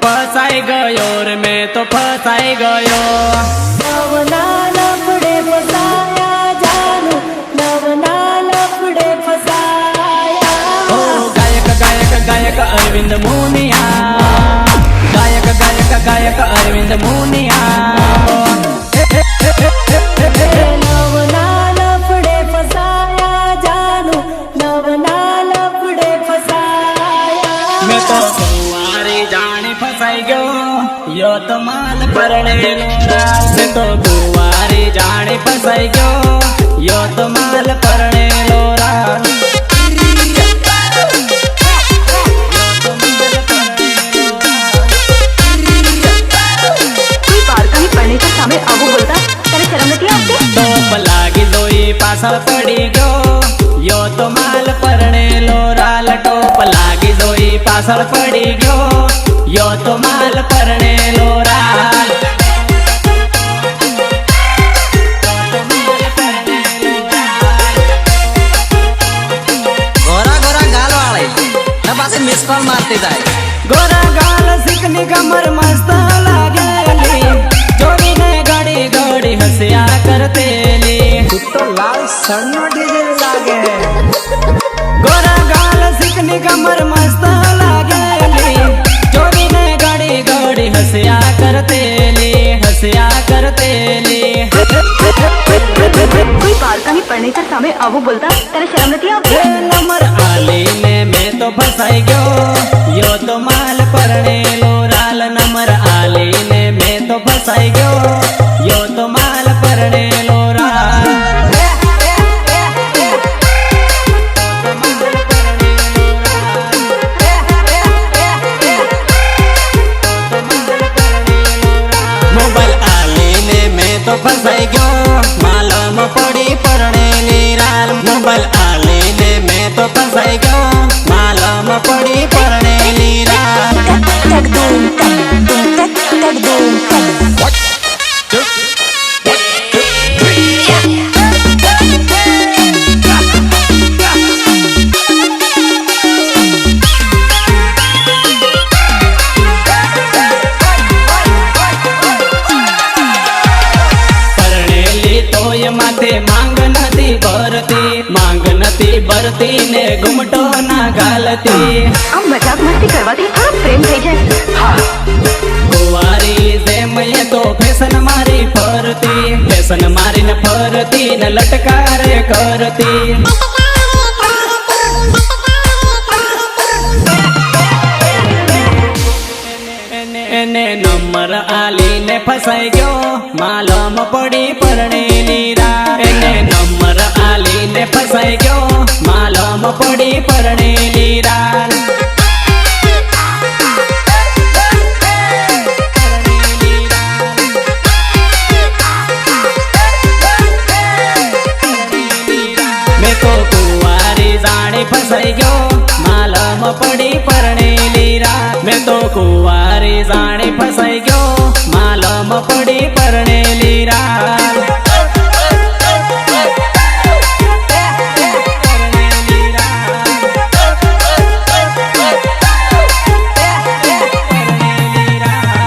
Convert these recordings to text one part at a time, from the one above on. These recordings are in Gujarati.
फसाई गयो रे मैं तो फसाई गयो। नवना लफड़े फसाया जानू, नवना लफड़े फसाया। ओ गायक गायक गायक अरविंद मुनिया, गायक गायक गायक अरविंद मुनिया। नवना लफड़े फसाया जानू, नवना लफड़े फसाया। मैं तो कुंवारी जाने फसाई गयो यो तो माल परणे लोरा। मैं तो कुंवारी जाने फसाई गयो यो तो माल परणे लोरा। पासल पड़ी गयो यो तो माल परणे लोरा। टोप लागी जोई पासल पड़ी गयो यो तो माल परणे लोरा। गोरा गोरा गाल वाले ना पासे मिस कॉल मारते जाए। गोरा गाल सिकनी कमर मस्त लागेली, जोड़ी ने गाड़ी गाड़ी हंसिया करतेली। तो लाल सन्नो डीजे लागे। गोरा गाल सिकनी कमर मस्त लागेली, जोड़ी ने गाड़ी गाड़ी हंसिया करतेली, हंसिया करतेली। कोई बाल का नहीं पढ़ने का सामने आवो बोलता तेरे शर्म नहीं आती? नंबर आली ने मैं तो फसाई गयो यो तो माल परणे लोराल। नंबर आली ने मैं तो फसाई गयो यो तो माल परणे लोरा। मोबाइल आली ने मैं तो फसाई गयो मालूम पड़ी परणे लीराल। मोबाइल आली ने मैं तो फसाई गयो मालूम पड़ी परणे लीराल। माथे मांग नती भरती, मांग नती भरती ने घुमटो ना घालती। हम मजाक मस्ती करवाती थोड़ा प्रेम થઈ જાય। हाँ कुंवारी से मैं तो फैशन मारी फरती, फैशन मारी न फरती न लटकारे करती। ने नंबर आली ने फसाई गयो मालूम पड़ी परणे लीरा। ने नंबर आली ने फसाई गयो मालूम पड़ी परणे लीरा। मैं तो कुंवारी जाने फसाई गयो मालूम पड़ी परणे लीरा। मैं तो कुंवारी जाने फसाई गयो मालूम पड़ी परणे लीरा।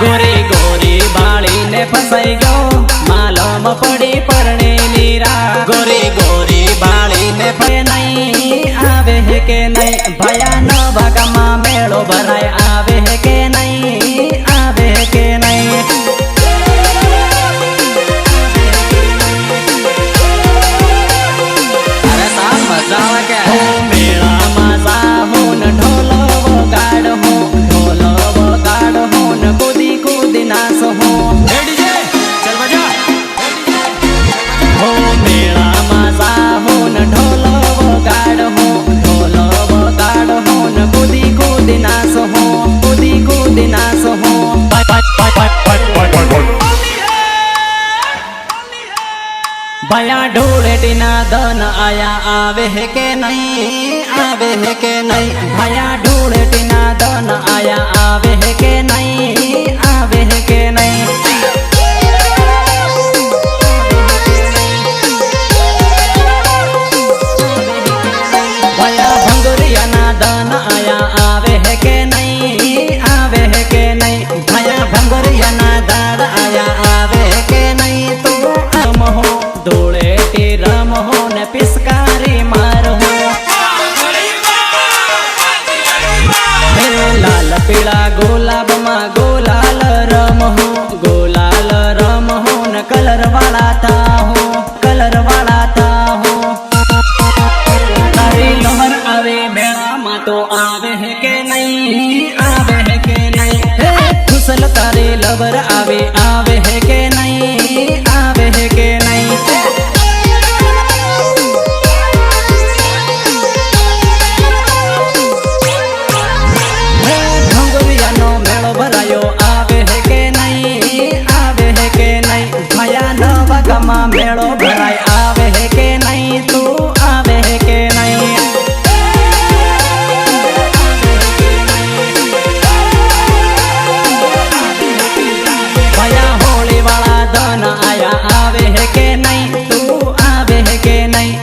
गोरी गोरी बाली ने फसाई गयो मालूम पड़ी परणे लीरा। गोरी गोरी बाली ने फे नहीं आवे है के नहीं, भया न भागमा मेड़ो भराय आवे है के नहीं, आवे है के नहीं। अरे साहब मजा आवा क्या हो मेरा मजा हो न ढोलो वो गाड़ हो, ढोलो वो गाड़ हो न कूदी कूदी नाच हो। चल बजा। हो मेरा मजा हो न ढोलो वो गाड़ हो, ढोलो वो गाड़ हो न कूदी कूदी नाच हो, कूदी कूदी नाच हो। भया ढूढ़ेटी ना धन आया आवे है के नहीं, आवे है के नहीं। भया ढूढ़ेटी ना धन आया आवे है के नहीं, आवे है के नहीं। भया भंगुरिया ना धन आया आवे है के नहीं, आवे है के नहीं। पीळा गुलाबમાં गुलाल रमहो गुलाल रमहो न कलर वाला था हो कलर वाला था हो तारी लहर आवे मेळाમાં तो आवे है के नहीं आवे है के नहीं हे खुशल तारी लवर आवे आवे है के नहीं आवे है के नहीं मेड़ो भराय आवे है के नहीं तू आवे है के नहीं भया होली वाला दन आया आवे है के नहीं तू आवे है के नहीं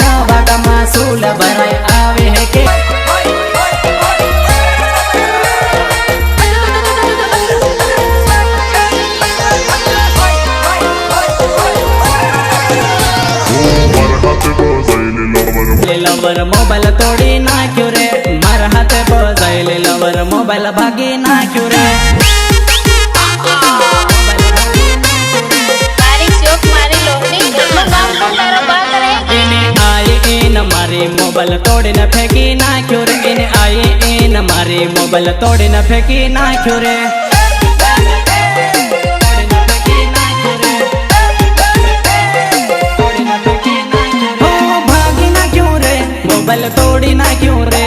नवा गमा सूल भराय आवे है के लवर मोबाइल तोड़ी नाख्यो रे मार हाथे बजाइले लवर मोबाइल भागी नाख्यो रे मारी मोबाइल तोड़ी न फेंकी नाख्यो रे इने आई इन मारी मोबाइल तोड़ी न फेंकी नाख्यो रे मोबाइल तोड़ी ना क्यों रे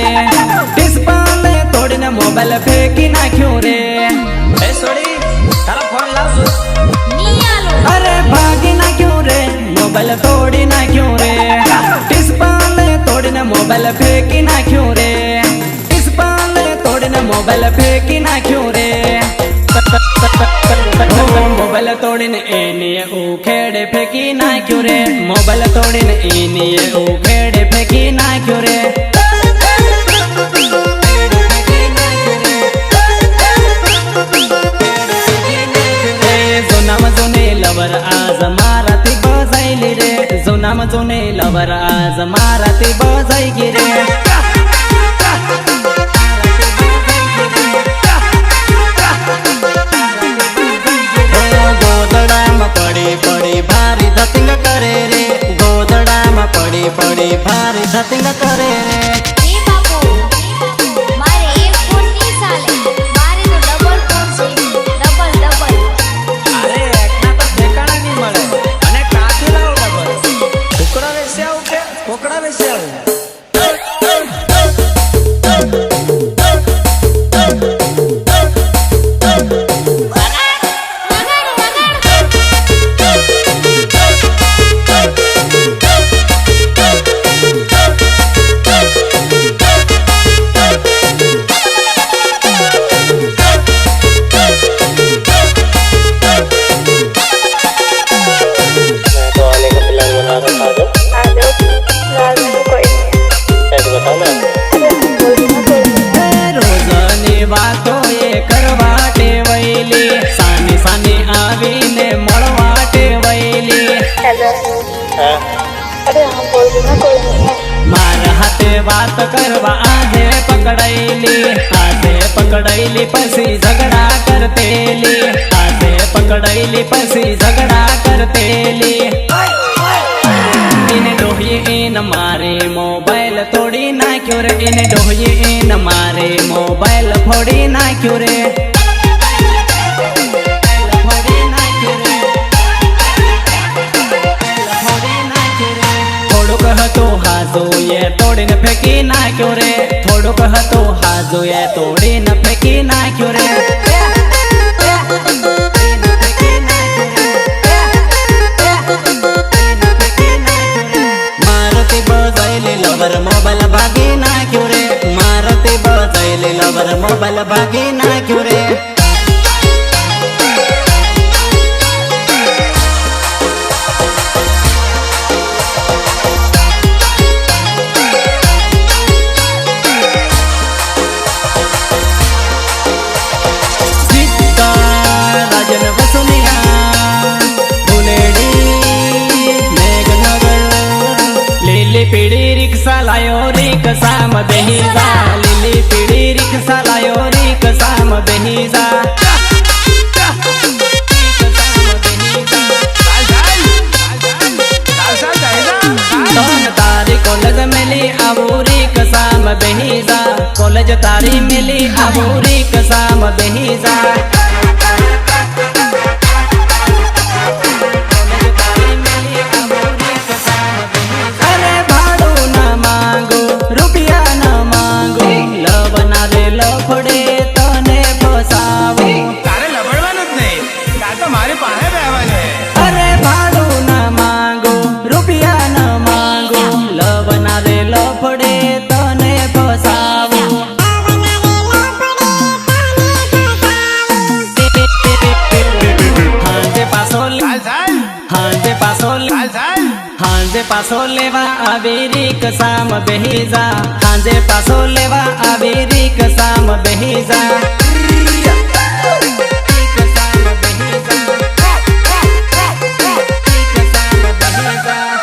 डिस्प्ले तोड़ी ना मोबाइल फेंकी ना क्यों रे ए सोड़ी तारा फोन लाओ अरे भागी ना क्यों रे मोबाइल तोड़ी ना क्यों रे डिस्प्ले तोड़ी ना मोबाइल फेंकी ना क्यों रे डिस्प्ले तोड़ी ना मोबाइल फेंकी ना क्यों रे मोबाइल तोड़ी ने एनिए उखेड़े फेंकी ना क्यों रे मोबाइल तोड़ी ने एनिए उखेड़े फेंकी ना क्यों रे जोनाम जोने लवर आज माराती बजाइली रे जोनाम जोने लवर आज माराती बजाइगी रे पड़ी पड़ी भारी धतिंग करे रे गोदड़ा पड़ी पड़ी भारी धतिंग करे रे मार हाथे बात करवा आधे पकड़ैली पसी झगड़ा करतेली आधे पकड़ैली पसी झगड़ा करतेली इन डोही इन मारे मोबाइल तोड़ी ना क्यों रे इन डोही इन मारे मोबाइल फोड़ी ना क्यों रे तो हाजो ये तोड़ी न फेंकी ना क्यों रे थोड़ो कह तो हाजो ये तोड़ी न फेंकी ना क्यों रे मारती बजाइले लवर मोबाइल भागी ना क्यों रे मारती बजाइले लवर मोबाइल भागी ना क्यों रे पीड़ी रिक्शा लायो रिक्शा में बेही जा લીલી પીળી રિક્ષા લાયો રિક્ષામ બેહી જા તારી કોલેજ મેલી આવું રિક્ષામ બેહી જા કોલેજ તારી મેલી આવું રિક્ષામ બેહી જા હાંજે પાછો લેવા આવી રિક્ષામ બેહી જા હાંજે પાછો લેવા આવી રિક્ષામ બેહી જા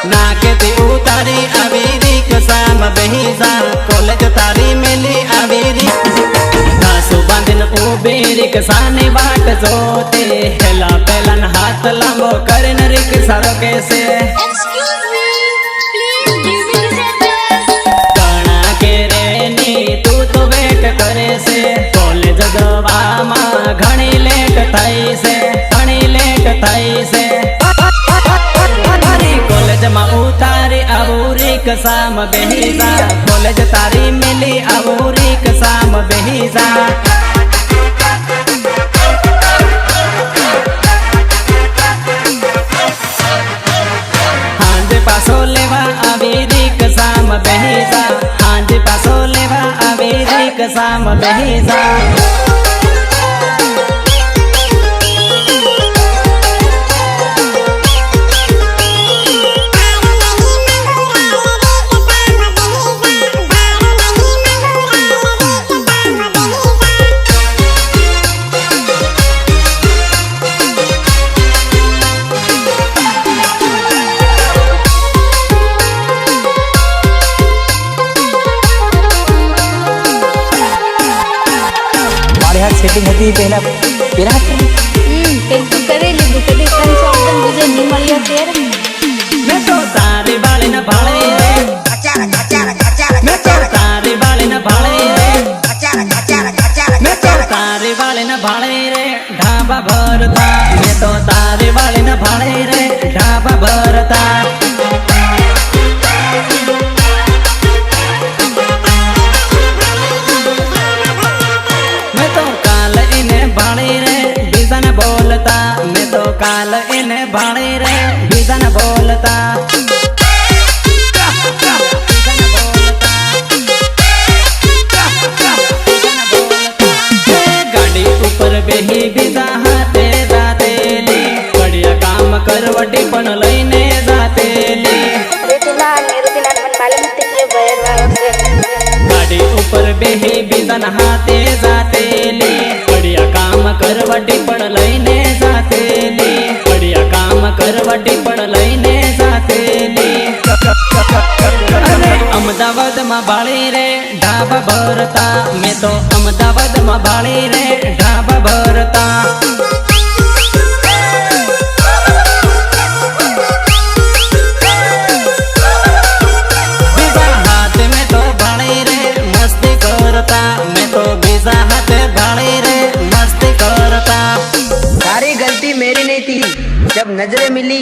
નાકેથી ઉતારી આવી રિક્ષામ બેહી જા કોલેજ તારી મેલી આવી રિક્ષા બાંધીને ઉભી રિક્ષાની વાટ જોતે હેલા પેલા હાથ લાંબો કરીને રિક્ષા રોકે છે ઘણા કેરેની તું તો વેટ કરે છે કોલેજ જવામાં ઘણી લેટ થઈ છે ઘણી લેટ થઈ છે કોલેજમાં ઉતારી આવું રિક્ષામ બેહી જા કોલેજ તારી મેલી આવું રિક્ષામ બેહી જા હાંજે પાછો લેવા આવી રિક્ષામ બેહી જા હાંજે પાછો લેવા આવી રિક્ષામ બેહી જા સેટિંગ હતી પહેલા પહેલા પેલું કરી લીધું કદી કંઈ શબ્દ મુજે નહીં મળ્યો ત્યારે મેં તો તારી બાળીને ભાળે રે મેં તો તારી બાળીને ભાળે રે મેં તો તારી બાળીને ભાળે રે ઢાબા ભરતા મેં તો તારી બાળીને ભાળે રે ઢાબા ભરતા મેં તો કાલ એને ભાળી રે બીજાને બોલતા ગાડી ઉપર બેહી બીજા હાથે જાતેલી પડ્યા કામ કરવટી પણ લઈને જાતેલી ગાડી ઉપર બેહી બીજાના હાથે જાતેલી પડ્યા કામ કરવટી પણ લઈને જાતેલી પડ્યા કામ કરવટી પણ લઈને જાતેલી અમદાવાદમાં ભાળી રે ઢાબા ભરતા મેં તો અમદાવાદમાં ભાળી રે ઢાબા ભરતા બીજા હાથે મેં તો ભાળી રે મસ્તી કરતા મેં તો બીજા હાથે ભાળી રે મસ્તી કરતા सारी गलती मेरी नहीं थी जब नजरें मिली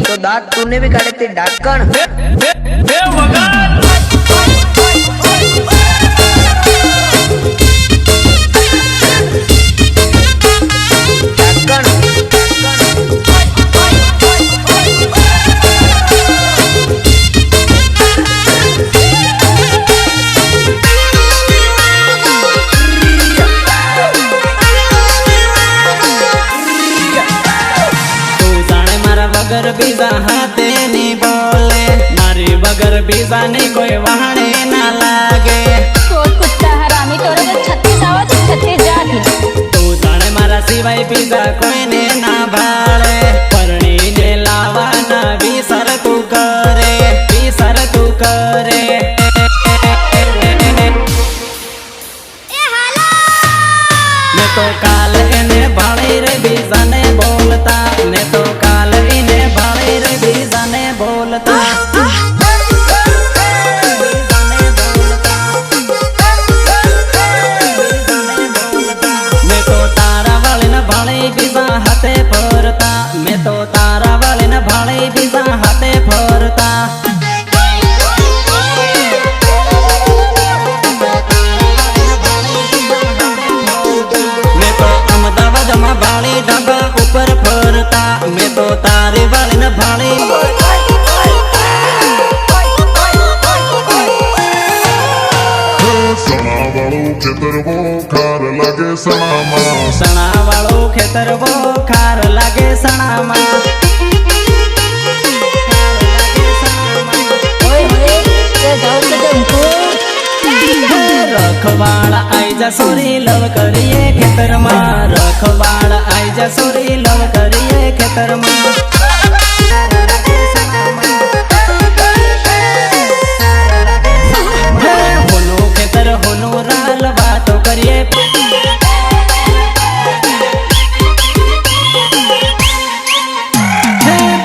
तो दांत तूने भी काटे थे ढक्कन વગર બીજા હાથે ની બોલે મારી વગર બીજા ને કોઈ વહાણે ના લાગે ચોર કુત્તા હરામી તોરે તો 36 આવા તો 36 જાતી તું જાણે મારા સિવાય બીજા કોઈને ના ભાળે પરણીને લાવવાના વિસર તું કરે તો કાલ એને ભાળી રે બીજાને બોલતા મેં તો કાલ એને ભાળી રે બીજાને બોલતા મેં તો તારા વાળીને ભાળી બીજા હાથે ફરતા મેં તો તારા વાળીને ભાળી બીજા હાથે ફરતા ભાળી ઢાબા ઉપર ફરતા મેં તો તારી વાળીને ભાળી સણા વાળું ખેતર બહુ ખાર લાગે સણામાં રખવાળ આઈ જા સોરી લવ કરીએ ખેતરમાં રખવાળ આઈ જા સોરી લવ કરીએ ખેતરમાં હોનું ખેતર હોનું રાલ વાતો કરીએ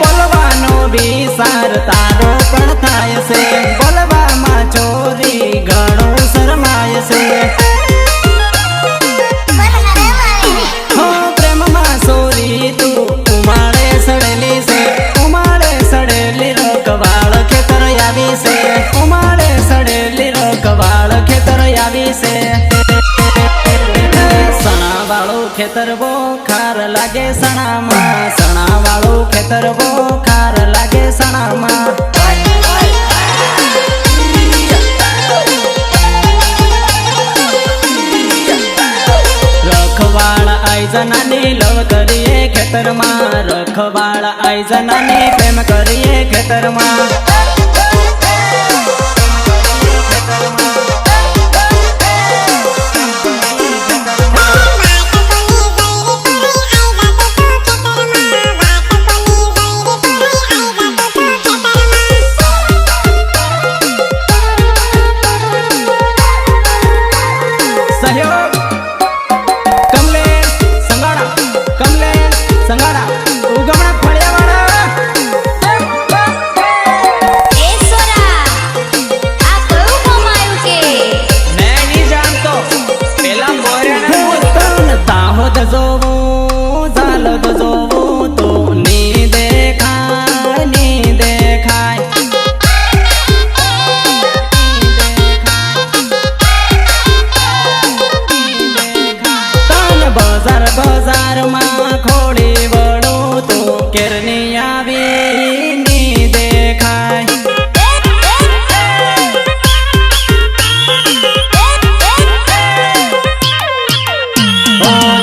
બોલવાનો બી સાર તારો પણ થાય છે બોલવામાં ચોરી ઘણું શરમાય છે પ્રેમમાં સોરી તું ઉમાળે સડેલી છે ઉમાળે સડેલી રખવાળ ખેતર આવી છે ઉમાળે સડેલી રખવાળ ખેતર આવી છે સણા વાળું ખેતર બહુ ખાર લાગે સણામાં સણા વાળું ખેતર બહુ ખાર લાગે સણામાં રખવાળ આઈ જનાની લવ કરીએ ખેતરમાં રખવાળ આઈ જનાની પ્રેમ કરીએ ખેતરમાં સહયોગ કમલેશ સંગાડા ઉગમણા ફળિયાવાળા મેં નહીં જાણતો પેલા મોર્યાને તાહોદ જોવું ઝાલદ જોવું તો ની દેખાય તન બજારમાં ખોડી વળું તો કેરની આવી ની દેખાય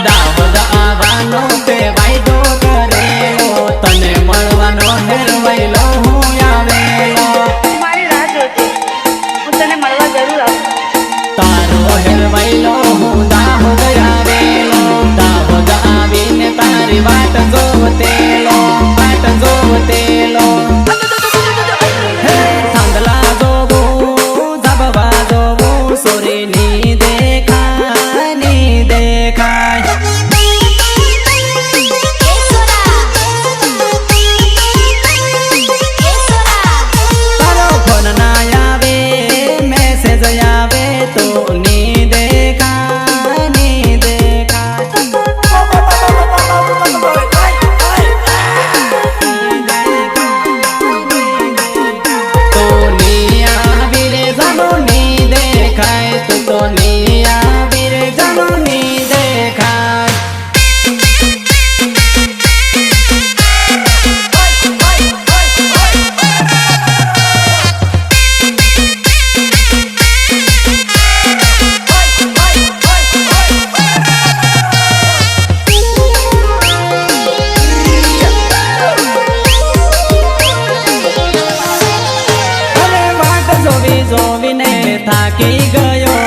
દાહોદ આવવાનો તે વાયદો કરેલો તને મળવાનો હેરવાયલો હું આવેલો મારી રાહ જોજે હું તને મળવા જરૂર આવું તારો હેરવાયલો હું દાહોદ આવેલો દાહોદ આવીને તારી વાટ જોવતેલો હે થાંગલા જોવું ઝાબવા જોવું સોરી ની દેખાય તારો ફોન ના આવે મેસેજ આવે તો ની દેખાય તો ની આવી રે જાનો ની દેખાય તો ની આવી રે જાનો ની દેખાય અરે વાટ જોવીને થાકી ગયો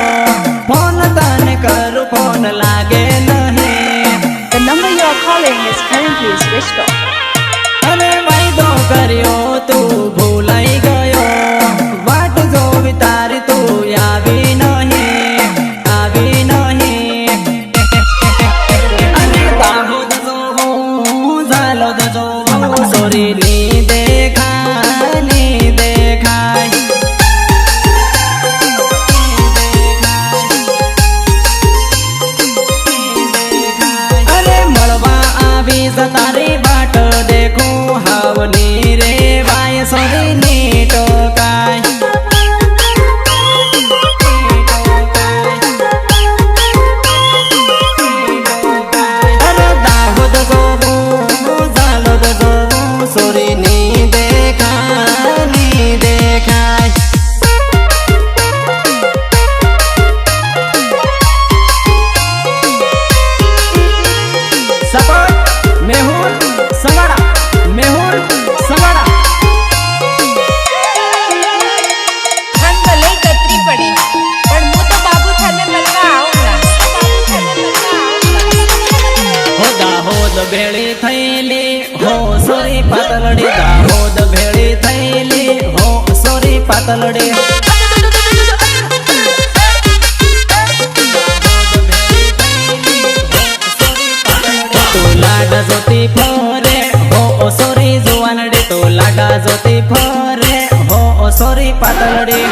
ફોન તને કરું ફોન લાગે નહીં The number you are calling is currently switched off. અરે વાયદો કર્યો તું ભૂલાઈ ગયો વાટ જોવી તારી તું આવી નહીં આવી તારી બાટ દેખું હાવની રે વાય સોરીની ટોકાય દાહોદ જોવું ઝાલોદ જોવું સોરીની દેખાય સપોર્ટ મેહુલ સંવાડા મન તો લઈ કતરી પડી પણ હું તો બાબુ થાને મળવા આવું હો દાહોદ ભેળી થયેલી હો સોરી પાતલડી દાહોદ ભેળી થયેલી હો સોરી પાતલડી લાડા જોતી ફરે હો સોરી જુવાનડી તો લાડા જોતી ફરે હો સોરી પાતલડી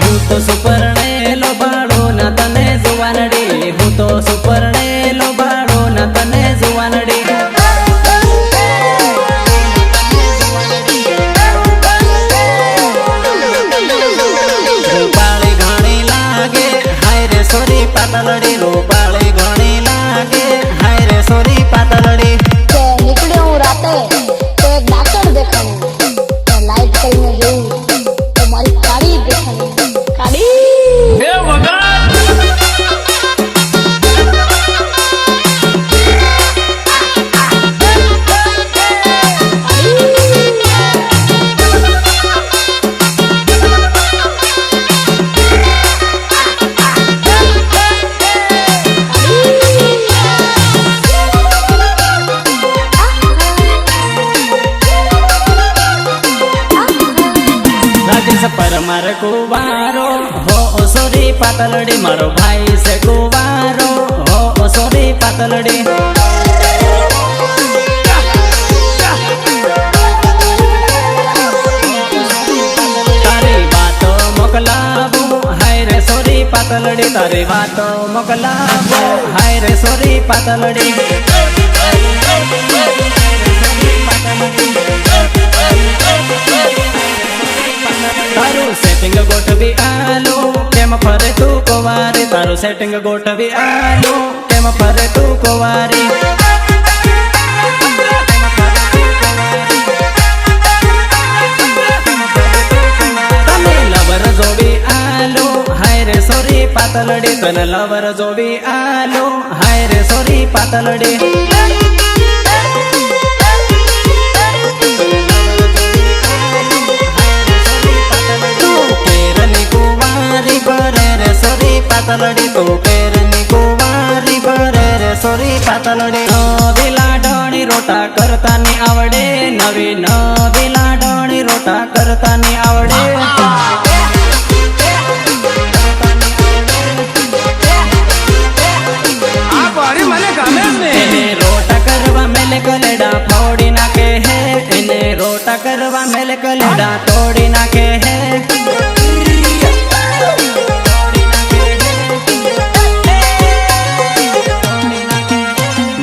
હું તો સુપર્ણેલો બાળો ના તને જુવાનડી હું તો સુપર્ણેલો બાળો ના તને જુવાનડી રૂપાળી ઘણી લાગે હાય રે સોરી પાતલડી રૂપાળી ઘણી લાગે હાય રે સોરી પાતલડી કે નીકળ્યો હું રાતે તો એક ડાક્ટર દેખાણું તો લાઈટ કરીને જોયું તો મારી કાળી દેખાણી કાળી રાજેશ પરમાર કુવારો હો સોરી પાતલડી મારો ભાઈ છે કુવારો હો સોરી પાતલડી તારી વાતો મોકલાવું હાય રે સોરી પાતલડી તારી વાતો મોકલાવું હાય રે સોરી પાતલડી તારું સેટિંગ ગોઠવી આલો કેમ ફરે તું કુંવારી તારું સેટિંગ ગોઠવી આલો કેમ ફરે તું કુંવારી તને લવર જોવી આલો હાય રે સોરી પાતલડી તને લવર જોવી આલો હાય રે સોરી પાતલડી પાતલડી તો પેરની કુંવારી ભરે રે સોરી પાતલડી નવી લાડણી રોટા કરતા ની આવડે નવી લાડણી રોટા કરતા ની આવડે એને રોટા કરવા મેલે કલેડા ફોડી નાખે હે એને રોટા કરવા મેલે કલેડા તોડી નાખે હે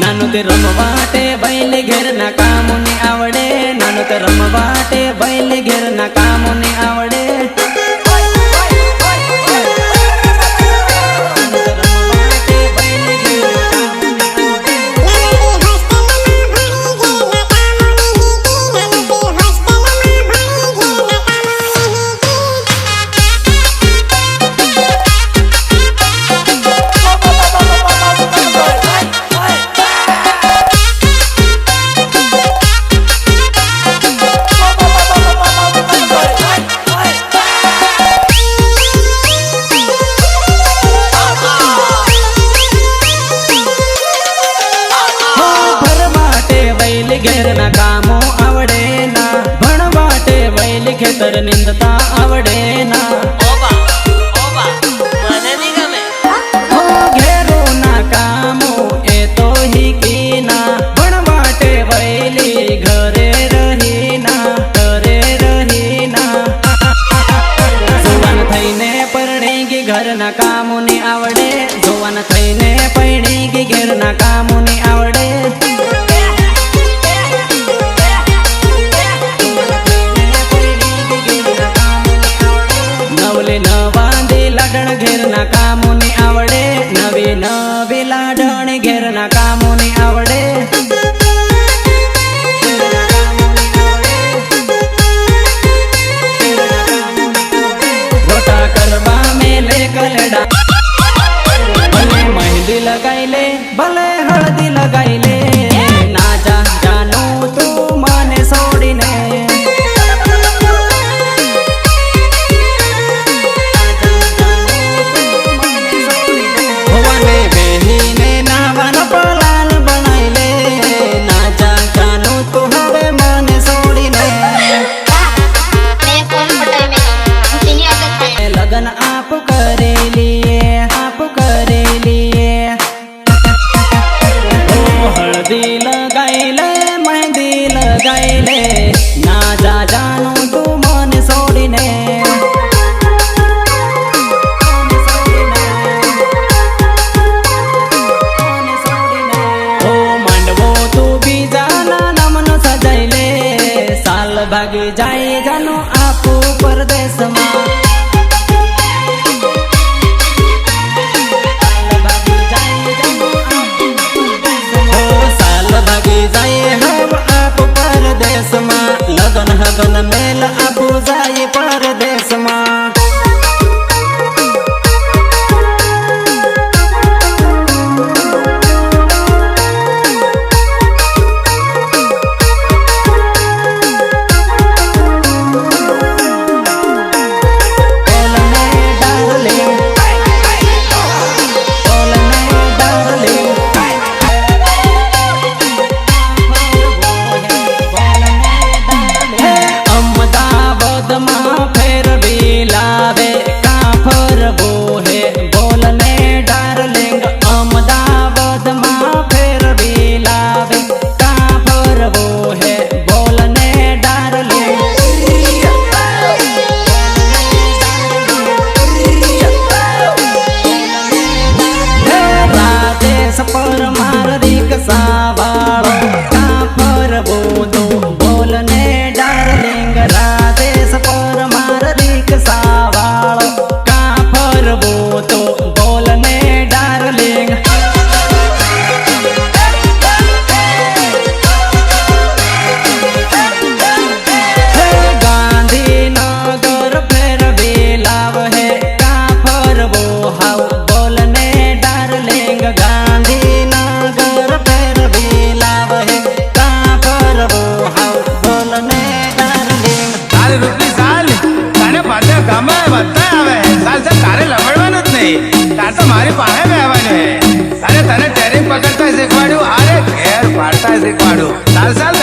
નાનું તે રમવાટે બૈલી ઘેર ના કામો ની આવડે નાનું તે રમવાટે બૈલી ઘેર ના કામો ની આવડે ઘેર ના કામો આવડે ના ભણવાટે વૈલી ખેતર નિંદતા આવડે ના ઘેરો ના કામો એ તો હીકી ના ભણવાટે વૈલી ઘરે રહી ના જુવાન થઈને ઘેરના કામોની આવડે જોવાન થઈને પૈણી ગઈ ઘેરના કામોની આવડે નવલે નવાંધી લાડણ ઘેરના કામોની આવડે નવી નવી લાડણ ઘેરના કામોની આવડે રોટા કરવા મેલે કલડા ભલે મહેંદી લગાઈ લે ભલે હળદી લગાઈ લે ના જા જાનું તું મને છોડીને ભવને બેહીને નાવાનો પલાન બનાઈ લે ના જા જાનું તું હવે મને છોડીને मैं फोन पटाई में हम तेनी आदत है લગન આપ કરેલી ઓ હળદી લગાઈ લે મહેંદી લગાઈ લે ના જા જાનું તું મને છોડીને ઓ માંડવો તું બીજાના નામનો સજાઈ લે સાલ ભાગી જાય જાનું આપું પરદેશમાં લગન હગન મેલ આપું જાય પરદેશમાં મારી પાસે બેહવાનું હે અરે તને ટ્રેનિંગ પકડતા શીખવાડ્યું અરે ઘેર પાડતા શીખવાડ્યું ચાલ ચાલ